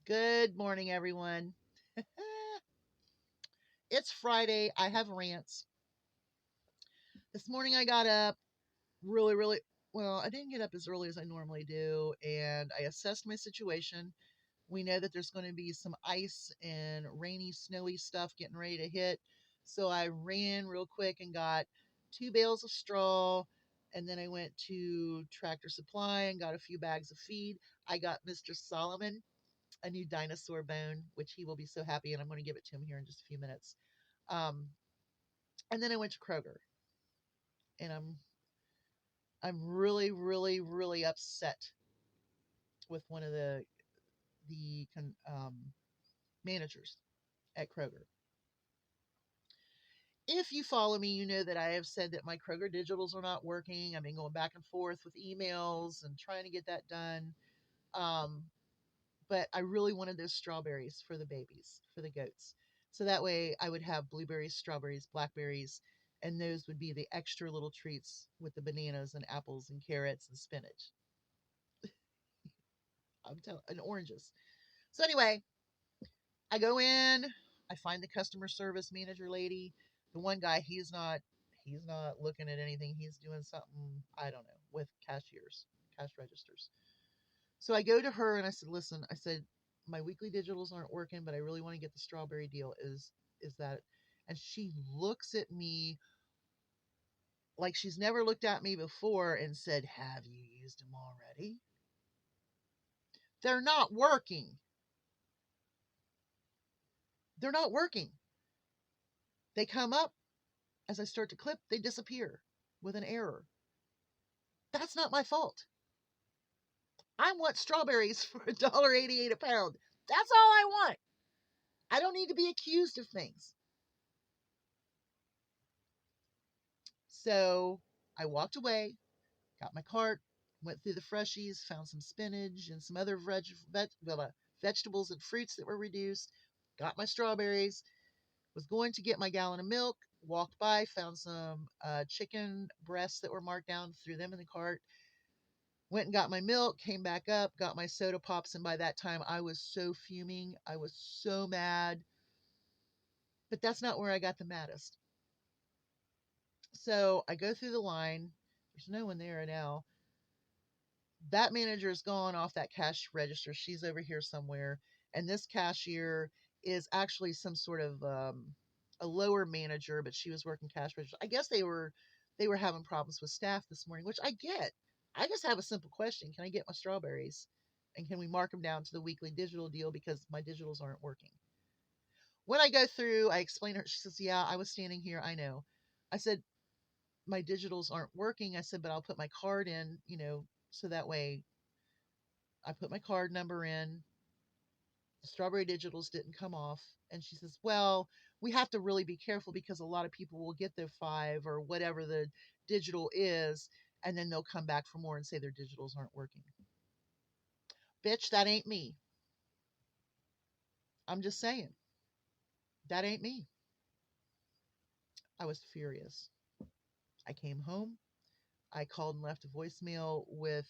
Good morning, everyone. It's Friday. I have rants. This morning I got up really well. I didn't get up as early as I normally do, and I assessed my situation. We know that there's going to be some ice and rainy, snowy stuff getting ready to hit. So I ran real quick and got 2 bales of straw. And then I went to Tractor Supply and got a few bags of feed. I got Mr. Solomon a new dinosaur bone, which he will be so happy, and I'm going to give it to him here in just a few minutes. Um, and then I went to Kroger, and I'm really upset with one of the managers at Kroger. If you follow me, you know that I have said that my Kroger digitals are not working. I've been going back and forth with emails and trying to get that done. Um, but I really wanted those strawberries for the babies, for the goats. So that way I would have blueberries, strawberries, blackberries, and those would be the extra little treats with the bananas and apples and carrots and spinach. I'm telling, and oranges. So anyway, I go in, I find the customer service manager lady. The one guy, he's not looking at anything. He's doing something, I don't know, with cash registers. So I go to her and I said, "Listen," I said, "my weekly digitals aren't working, but I really want to get the strawberry deal. Is that?" And she looks at me like she's never looked at me before and said, "Have you used them already? They're not working. They're not working. They come up as I start to clip, they disappear with an error. That's not my fault. I want strawberries for $1.88 a pound. That's all I want. I don't need to be accused of things." So I walked away, got my cart, went through the freshies, found some spinach and some other vegetables and fruits that were reduced, got my strawberries, was going to get my gallon of milk, walked by, found some chicken breasts that were marked down, threw them in the cart, went and got my milk, came back up, got my soda pops, and by that time I was so fuming. I was so mad. But that's not where I got the maddest. So I go through the line. There's no one there now. That manager is gone off that cash register. She's over here somewhere. And this cashier is actually some sort of a lower manager, but she was working cash register. I guess they were having problems with staff this morning, which I get. I just have a simple question. Can I get my strawberries? And can we mark them down to the weekly digital deal because my digitals aren't working? When I go through, I explain to her. She says, "Yeah, I was standing here. I know." I said, "My digitals aren't working." I said, "But I'll put my card in, so that way." I put my card number in. The strawberry digitals didn't come off. And she says, "Well, we have to really be careful because a lot of people will get their 5 or whatever the digital is, and then they'll come back for more and say their digitals aren't working." Bitch, that ain't me. I'm just saying, that ain't me. I was furious. I came home. I called and left a voicemail with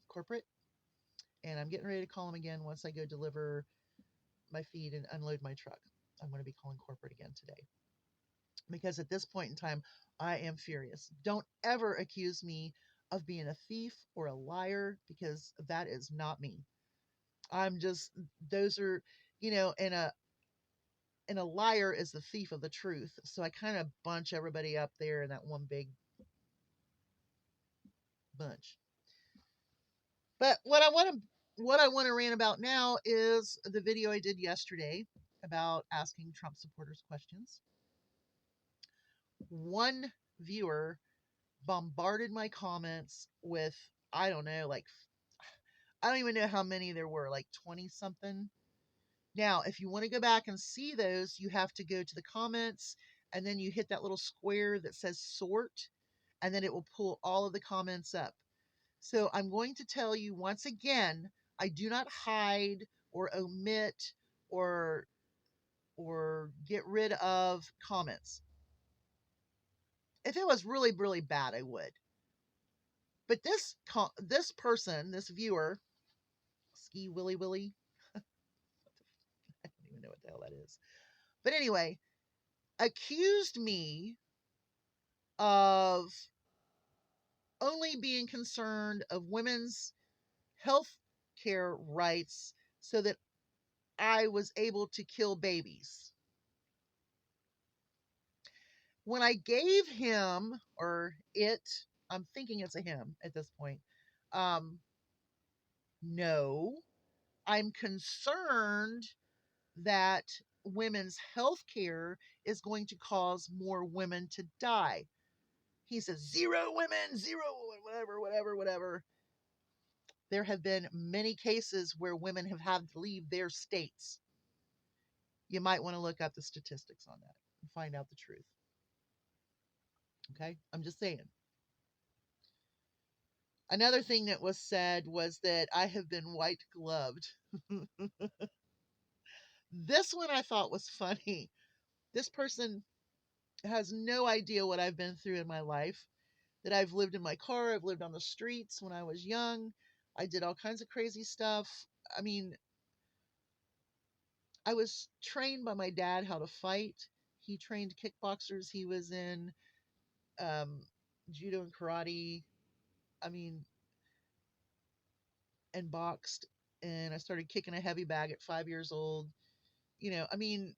corporate, and I'm getting ready to call them again once I go deliver my feed and unload my truck. I'm going to be calling corporate again today because at this point in time, I am furious. Don't ever accuse me of being a thief or a liar because that is not me. I'm just, those are, and a liar is the thief of the truth. So I kind of bunch everybody up there in that one big bunch. But what I want to rant about now is the video I did yesterday about asking Trump supporters questions. One viewer bombarded my comments with, I don't know, like, I don't even know how many there were, like 20 something. Now, if you want to go back and see those, you have to go to the comments and then you hit that little square that says sort, and then it will pull all of the comments up. So I'm going to tell you once again, I do not hide or omit or get rid of comments. If it was really bad, I would. But this person, this viewer, Ski Willy Willy. I don't even know what the hell that is. But anyway, accused me of only being concerned of women's health care rights so that I was able to kill babies. When I gave him, or it, I'm thinking it's a him at this point, um, no, I'm concerned that women's health care is going to cause more women to die. He says, zero women, zero, whatever, whatever, whatever. There have been many cases where women have had to leave their states. You might want to look up the statistics on that and find out the truth. Okay? I'm just saying. Another thing that was said was that I have been white gloved. This one I thought was funny. This person has no idea what I've been through in my life. That I've lived in my car, I've lived on the streets when I was young. I did all kinds of crazy stuff. I mean, I was trained by my dad how to fight. He trained kickboxers. He was in um, judo and karate. I mean, and boxed. And I started kicking a heavy bag at 5 years old. I mean,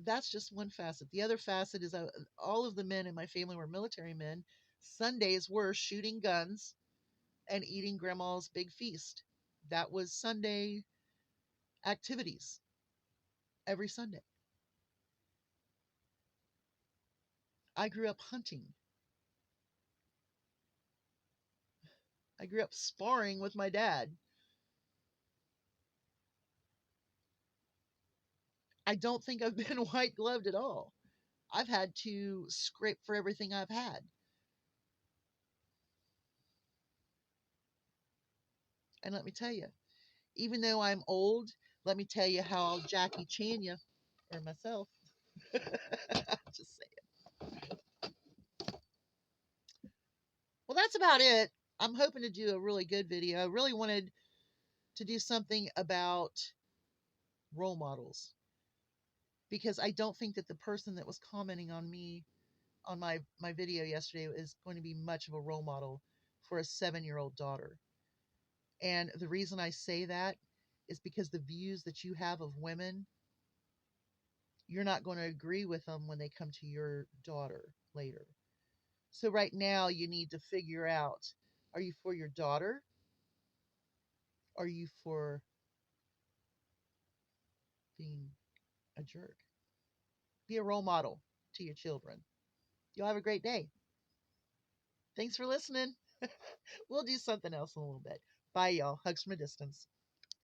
that's just one facet. The other facet is all of the men in my family were military men. Sundays were shooting guns and eating grandma's big feast. That was Sunday activities every Sunday. I grew up hunting. I grew up sparring with my dad. I don't think I've been white gloved at all. I've had to scrape for everything I've had. And let me tell you, even though I'm old, let me tell you how I'll Jackie Chan you or myself. Just say it. Well, that's about it. I'm hoping to do a really good video. I really wanted to do something about role models because I don't think that the person that was commenting on me on my video yesterday is going to be much of a role model for a 7-year-old daughter. And the reason I say that is because the views that you have of women, you're not going to agree with them when they come to your daughter later. So right now you need to figure out, are you for your daughter? Are you for being a jerk? Be a role model to your children. You'll have a great day. Thanks for listening. We'll do something else in a little bit. Bye, y'all. Hugs from a distance.